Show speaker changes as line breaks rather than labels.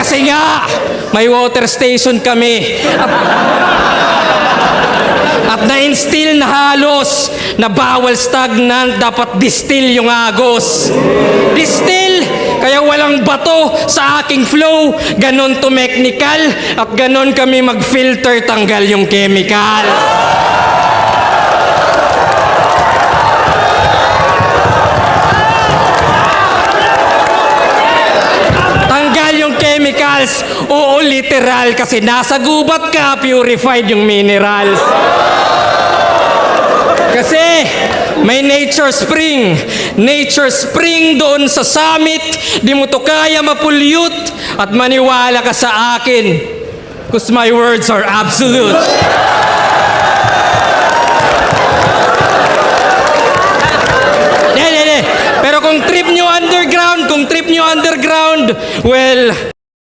Kasi nga, may water station kami. At na-instill na halos na bawal stagnant, dapat distill yung agos. Distill! Kaya walang bato sa aking flow. Ganon to technical at ganon kami mag-filter, tanggal yung chemical. Tanggal yung chemicals. Oo, literal. Kasi nasa gubat ka, purified yung minerals. Kasi may nature spring. Nature spring doon sa summit. Di mo to kaya mapulyut. At maniwala ka sa akin. Because my words are absolute. Pero kung trip nyo underground, well,